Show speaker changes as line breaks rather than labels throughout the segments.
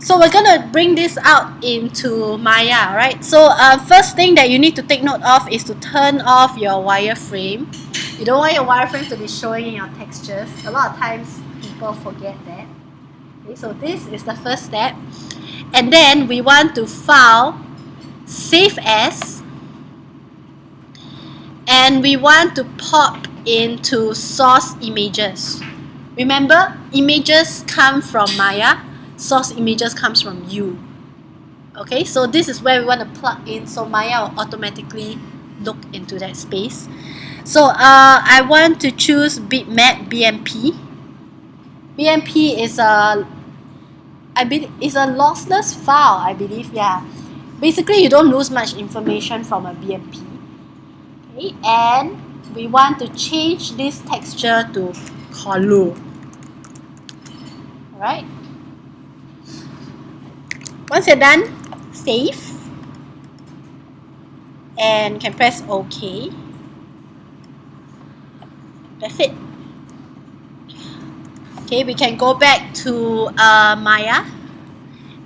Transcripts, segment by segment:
So we're going to bring this out into Maya, right? So first thing that you need to take note of is to turn off your wireframe. You don't want your wireframe to be showing in your textures. A lot of times people forget that. Okay, so this is the first step. And then we want to file, save as, and we want to pop into source images. Remember, images come from Maya, source images comes from you. Okay, so this is where we want to plug in, so Maya will automatically look into that space. So I want to choose bitmap BMP. BMP is a lossless file, I believe. Yeah, basically you don't lose much information from a BMP. Okay, and we want to change this texture to color. Alright, once you're done, save and can press OK. That's it. Okay, we can go back to Maya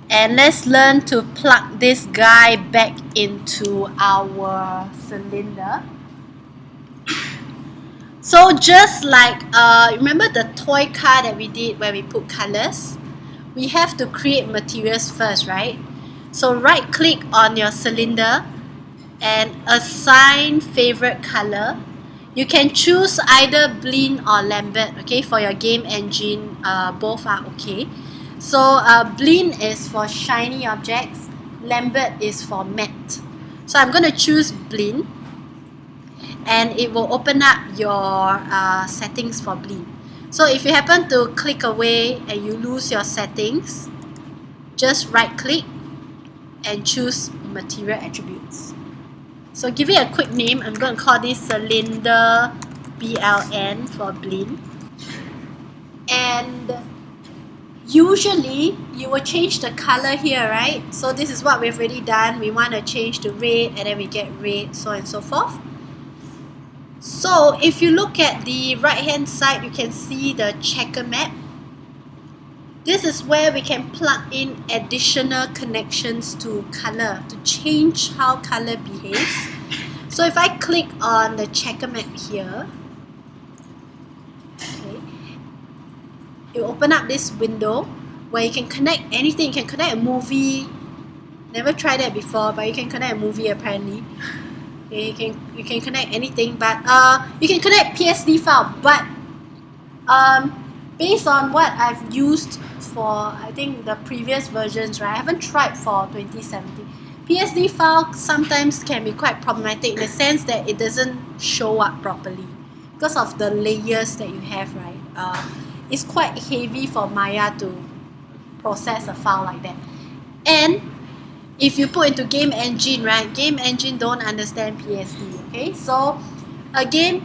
and let's learn to plug this guy back into our cylinder. So just like remember the toy car that we did where we put colors? We have to create materials first, right? So right click on your cylinder and assign favorite color. You can choose either Blinn or Lambert, okay? For your game engine, both are okay. So Blinn is for shiny objects, Lambert is for matte. So I'm going to choose Blinn, and it will open up your settings for Blinn. So if you happen to click away and you lose your settings, just right click and choose material attributes. So give it a quick name. I'm going to call this cylinder BLN for Blinn. And usually you will change the color here, right? So this is what we've already done. We want to change to red and then we get red, so on and so forth. So if you look at the right hand side, you can see the checker map. This is where we can plug in additional connections to color to change how color behaves. So if I click on the checker map here, okay, it will open up this window where you can connect anything. You can connect a movie. Never tried that before, but you can connect a movie apparently. Okay, you can connect anything, but you can connect PSD file. But based on what I've used for, I think the previous versions, right? I haven't tried for 2017. PSD file sometimes can be quite problematic in the sense that it doesn't show up properly because of the layers that you have, right? It's quite heavy for Maya to process a file like that. And if you put into game engine, right? Game engine don't understand PSD, okay? So again,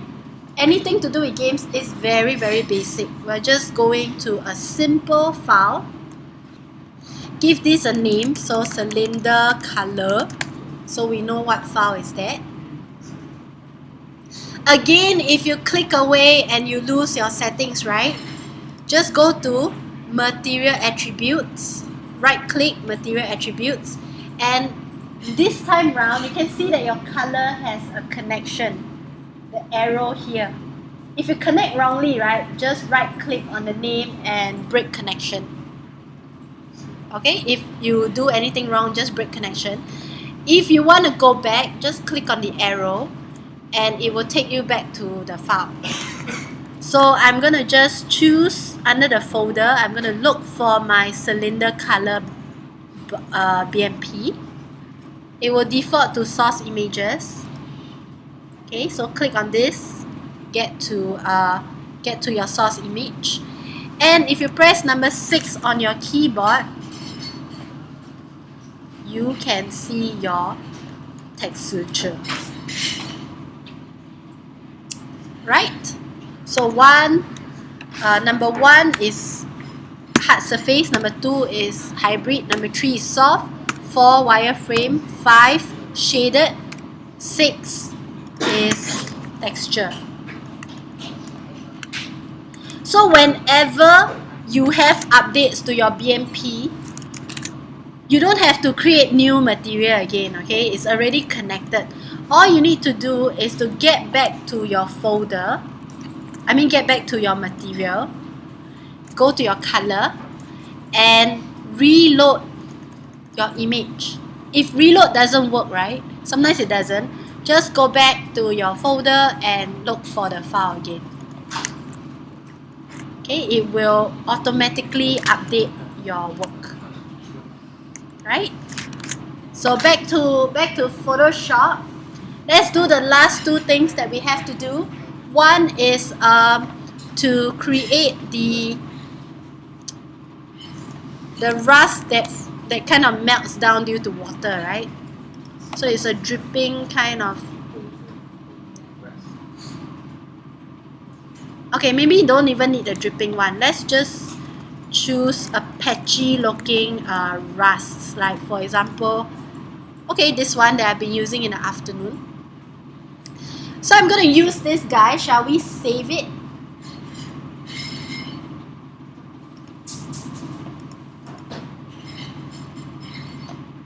anything to do with games is very, very basic. We're just going to a simple file. Give this a name, so cylinder color, so we know what file is that. Again, if you click away and you lose your settings, right? Just go to material attributes, right click material attributes, and this time round you can see that your color has a connection, the arrow here. If you connect wrongly, right, just right click on the name and break connection. Okay, if you do anything wrong, just break connection. If you want to go back, just click on the arrow and it will take you back to the file. So I'm going to just choose under the folder, I'm going to look for my cylinder color BMP. It will default to source images. Okay, so click on this, get to your source image, and if you press number 6 on your keyboard, you can see your texture. Right? So number 1 is hard surface, number 2 is hybrid, number 3 is soft, 4 wireframe, 5 shaded, 6 is texture. So whenever you have updates to your BMP, You don't have to create new material again, okay? It's already connected. All you need to do is to get back to your folder. Get back to your material. Go to your color and reload your image. If reload doesn't work, right? Sometimes it doesn't. Just go back to your folder and look for the file again. Okay, it will automatically update your work. Right? So back to Photoshop. Let's do the last two things that we have to do. One is to create the rust that kind of melts down due to water, right? So it's a dripping kind of. Okay, maybe you don't even need the dripping one. Let's just choose a patchy looking rust, like for example, okay, this one that I've been using in the afternoon. So I'm going to use this guy. Shall we save it?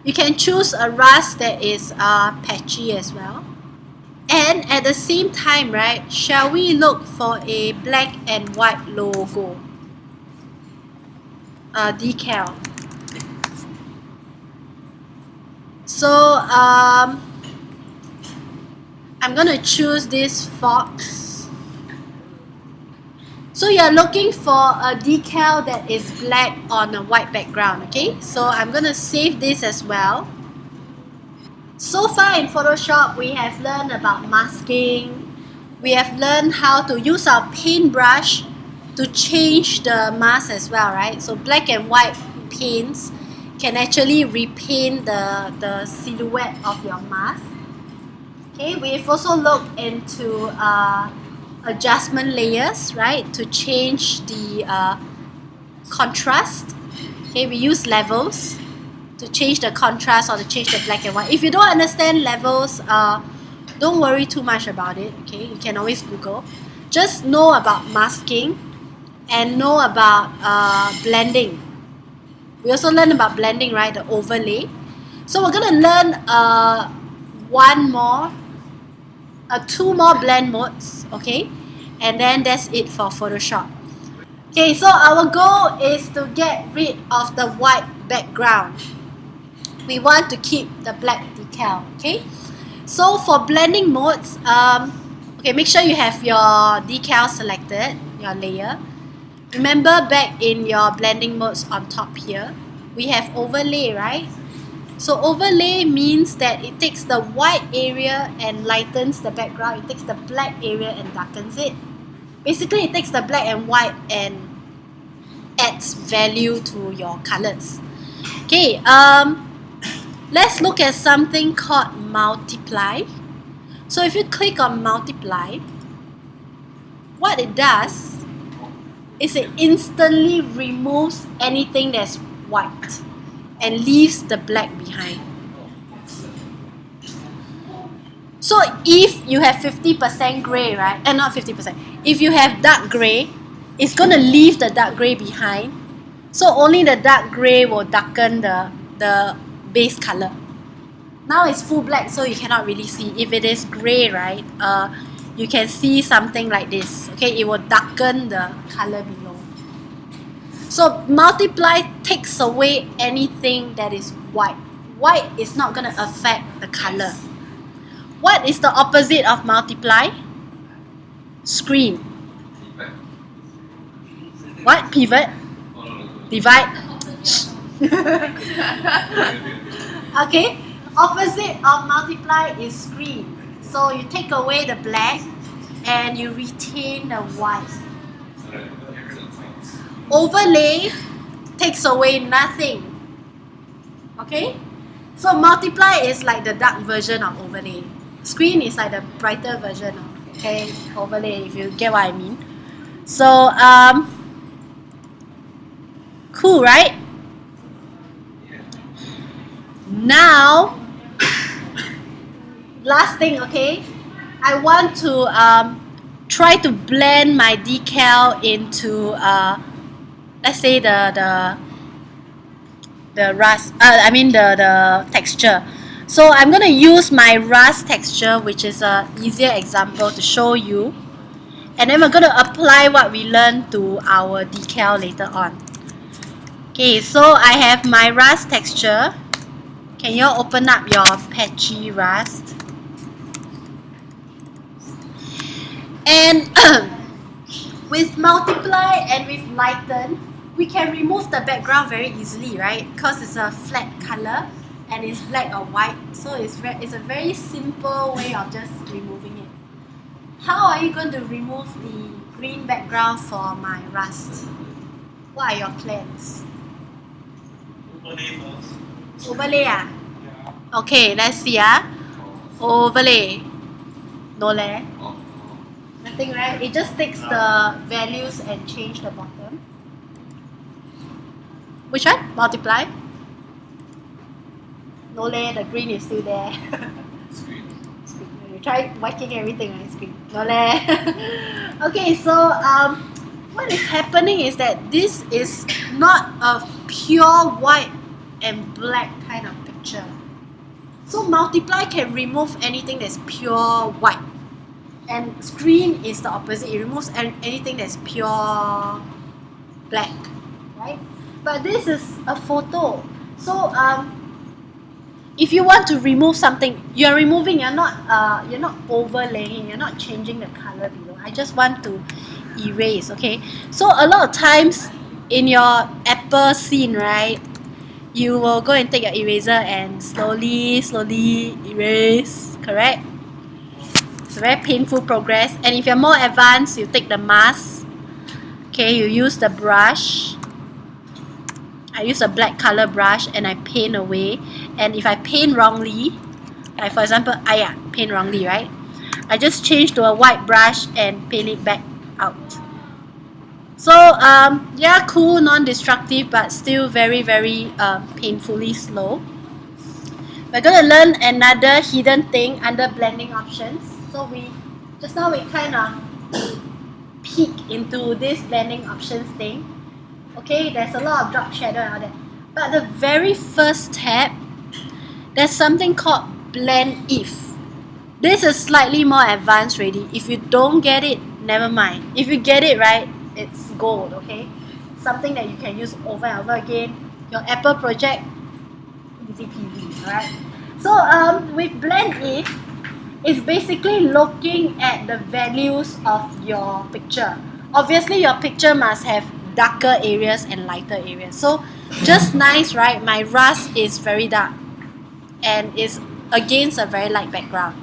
You can choose a rust that is patchy as well. And at the same time, right, shall we look for a black and white logo? Decal. So I'm going to choose this fox. So you're looking for a decal that is black on a white background, okay? So I'm going to save this as well. So far in Photoshop, we have learned about masking. We have learned how to use our paintbrush to change the mask as well, right? So black and white paints can actually repaint the silhouette of your mask. Okay, we've also looked into adjustment layers, right, to change the contrast. Okay, we use levels to change the contrast or to change the black and white. If you don't understand levels, don't worry too much about it. Okay, you can always Google. Just know about masking and know about blending. We also learn about blending, right, the overlay. So we're going to learn two more blend modes, okay, and then that's it for Photoshop. Okay, so our goal is to get rid of the white background. We want to keep the black decal, okay? So for blending modes, okay, make sure you have your decal selected, your layer. Remember back in your blending modes on top here, we have overlay, right? So overlay means that it takes the white area and lightens the background. It takes the black area and darkens it. Basically, it takes the black and white and adds value to your colors. Okay, let's look at something called multiply. So if you click on multiply, what it does is it instantly removes anything that's white and leaves the black behind. So if you have 50% gray, right? And not 50%. If you have dark gray, it's going to leave the dark gray behind. So only the dark gray will darken the base color. Now it's full black, so you cannot really see. If it is gray, right, you can see something like this. Okay, it will darken the color below. So multiply takes away anything that is white. White is not going to affect the color. What is the opposite of multiply? Screen. What? Pivot? Divide? Okay. Opposite of multiply is screen. So you take away the black and you retain the white. Overlay takes away nothing. Okay? So multiply is like the dark version of overlay. Screen is like the brighter version of overlay, if you get what I mean. So cool, right? Now, last thing, okay? I want to try to blend my decal into let's say the the rust, the texture. So I'm going to use my rust texture, which is a easier example to show you. And then we're going to apply what we learned to our decal later on. Okay, so I have my rust texture. Can you open up your patchy rust? And with multiply and with lighten, we can remove the background very easily, right? Because it's a flat color and it's black or white. So it's a very simple way of just removing it. How are you going to remove the green background for my rust? What are your plans?
Overlay first.
Overlay ah?
Yeah.
Okay, let's see ah. Overlay. No leh. Nothing, right? It just takes the values and change the bottom. Which one? Multiply? No leh, the green is still there.
Screen.
You try whacking everything on the screen. No leh. Okay, so what is happening is that this is not a pure white and black kind of picture. So multiply can remove anything that's pure white. And screen is the opposite. It removes anything that's pure black, right? But this is a photo. So if you want to remove something, you're removing. You're not overlaying. You're not changing the color below. I just want to erase. Okay. So a lot of times in your Apple scene, right, you will go and take your eraser and slowly erase. Correct? It's a very painful progress. And if you're more advanced, you take the mask. Okay, you use the brush. I use a black color brush and I paint away. And if I paint wrongly, like for example, paint wrongly, right? I just change to a white brush and paint it back out. So yeah, cool, non-destructive, but still very painfully slow. We're going to learn another hidden thing under blending options. So just now we kind of peek into this blending options thing. Okay, there's a lot of drop shadow and all that. But the very first tab, there's something called blend if. This is slightly more advanced already. If you don't get it, never mind. If you get it right, it's gold, okay? Something that you can use over and over again. Your Apple project, easy peasy, alright? So with blend if, it's basically looking at the values of your picture. Obviously, your picture must have darker areas and lighter areas. So just nice, right? My rust is very dark and is against a very light background.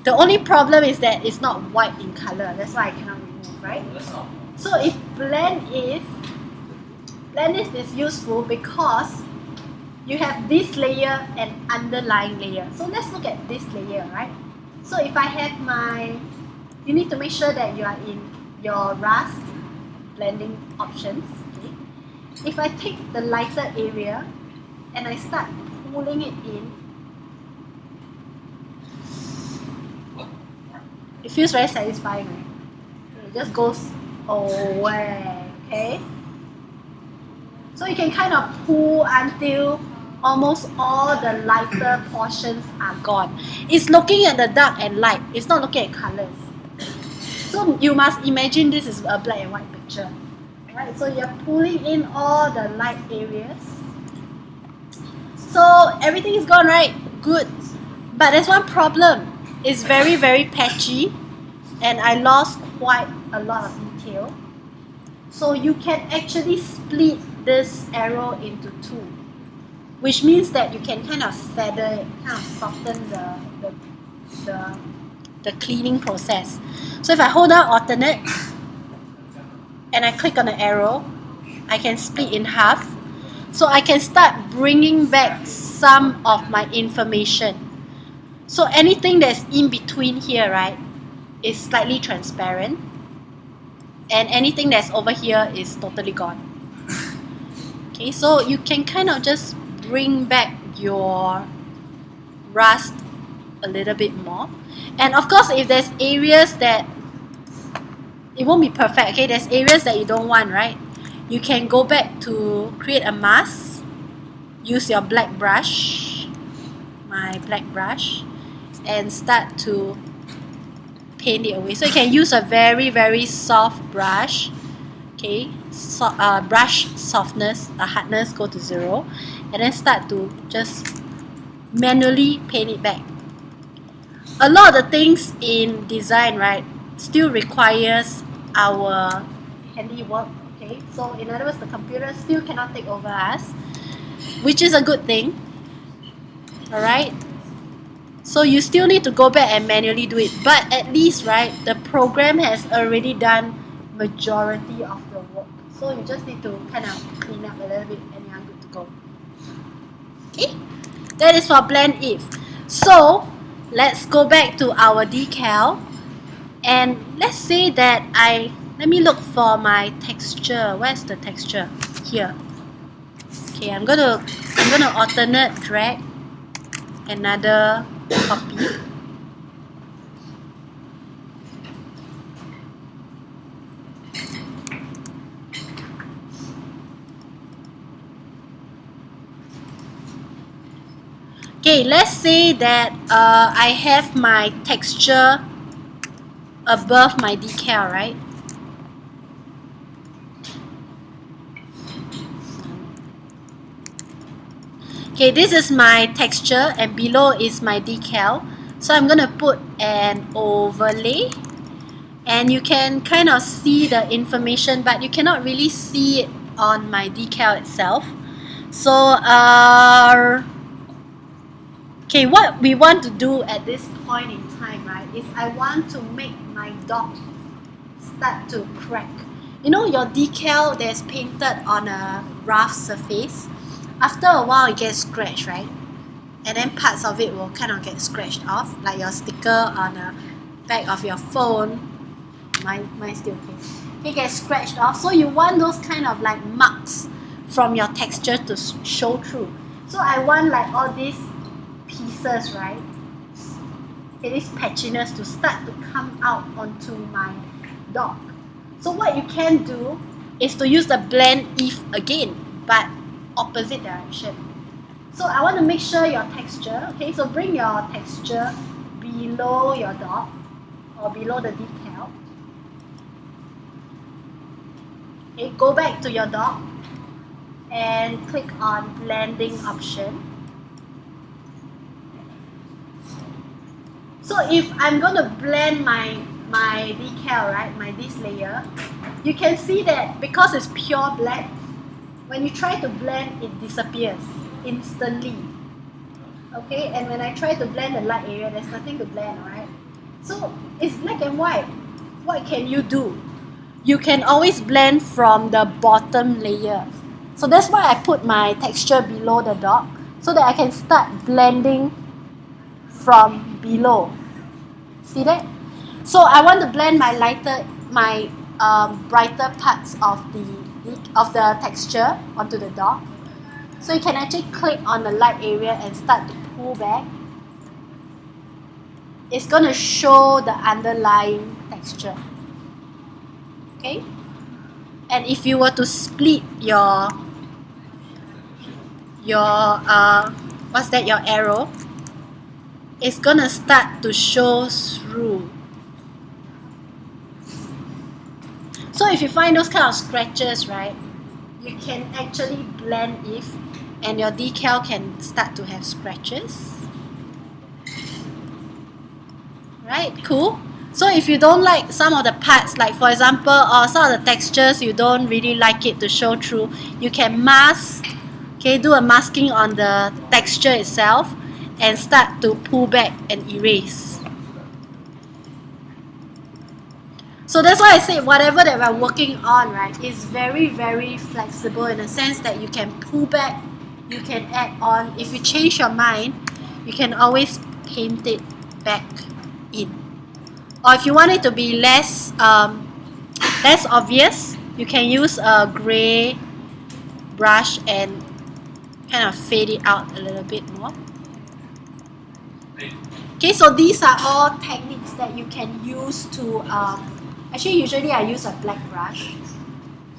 The only problem is that it's not white in color. That's why I cannot remove, right? So if blend if is useful because you have this layer and underlying layer. So let's look at this layer, right? So if I have you need to make sure that you are in your rust blending options. Okay? If I take the lighter area and I start pulling it in, it feels very satisfying, right? It just goes away, okay? So you can kind of pull until almost all the lighter portions are gone. It's looking at the dark and light. It's not looking at colors. So you must imagine this is a black and white picture. Right? So you're pulling in all the light areas. So everything is gone, right? Good. But there's one problem. It's very patchy and I lost quite a lot of detail. So you can actually split this arrow into two, which means that you can kind of feather it, kind of soften the cleaning process. So if I hold down alternate and I click on the arrow, I can split in half. So I can start bringing back some of my information. So anything that's in between here, right, is slightly transparent. And anything that's over here is totally gone. Okay, so you can kind of just bring back your rust a little bit more. And of course, if there's areas that it won't be perfect, okay, there's areas that you don't want, right? You can go back to create a mask use your black brush, my black brush, and start to paint it away. So you can use a very soft brush. Okay, so, brush softness, hardness go to 0, and then start to just manually paint it back. A lot of the things in design, right, still requires our handiwork. Okay, so in other words, the computer still cannot take over us, which is a good thing. Alright, so you still need to go back and manually do it, but at least, right, the program has already done majority of the work. So you just need to kind of clean up a little bit and you're good to go. Okay, that is for blend if. So let's go back to our decal, and let's say that let me look for my texture. Where's the texture? Here. Okay, I'm gonna alternate drag another copy. Okay, let's say that I have my texture above my decal, right? Okay, this is my texture and below is my decal. So I'm going to put an overlay, and you can kind of see the information, but you cannot really see it on my decal itself. So okay, what we want to do at this point in time, right, is I want to make my dot start to crack. You know, your decal that's painted on a rough surface, after a while it gets scratched, right? And then parts of it will kind of get scratched off, like your sticker on the back of your phone. Mine still okay. It gets scratched off, so you want those kind of like marks from your texture to show through. So I want like all these pieces, right? Okay, this patchiness to start to come out onto my dog. So what you can do is to use the blend if again, but opposite direction. So I want to make sure your texture, okay, so bring your texture below your dot or below the decal. Okay, go back to your dot and click on blending option. So if I'm going to blend my decal, right, this layer, you can see that because it's pure black, when you try to blend, it disappears instantly. Okay, and when I try to blend the light area, there's nothing to blend, right? So it's black and white. What can you do? You can always blend from the bottom layer. So that's why I put my texture below the dot, so that I can start blending from below. See that? So I want to blend my brighter parts of the texture onto the dot. So you can actually click on the light area and start to pull back. It's going to show the underlying texture. Okay? And if you were to split your arrow, it's going to start to show through. So if you find those kind of scratches, right, you can actually blend if, and your decal can start to have scratches. Right, cool. So if you don't like some of the parts, like for example, or some of the textures, you don't really like it to show through, you can mask, okay, do a masking on the texture itself and start to pull back and erase. So that's why I say whatever that we're working on, right, is very flexible in the sense that you can pull back, you can add on. If you change your mind, you can always paint it back in. Or if you want it to be less obvious, you can use a gray brush and kind of fade it out a little bit more. Okay, so these are all techniques that you can use to actually usually I use a black brush.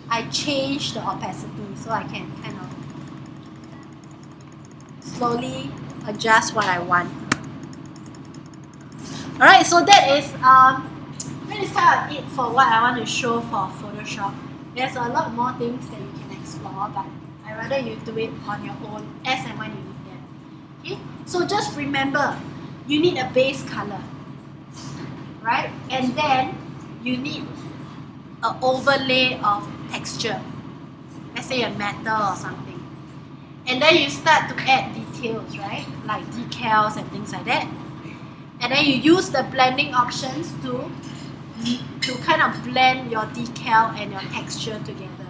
I change the opacity so I can kind of slowly adjust what I want. Alright, so that is kind of it for what I want to show for Photoshop. There's a lot more things that you can explore, but I'd rather you do it on your own as and when you need them. Okay? So just remember, you need a base color, right? And then you need an overlay of texture. Let's say a metal or something. And then you start to add details, right? Like decals and things like that. And then you use the blending options to kind of blend your decal and your texture together.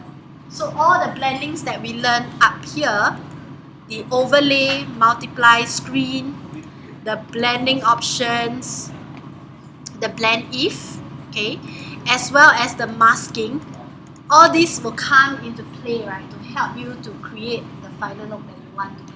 So all the blendings that we learned up here, the overlay, multiply, screen, the blending options, the blend if, okay, as well as the masking, all these will come into play, right, to help you to create the final look that you want to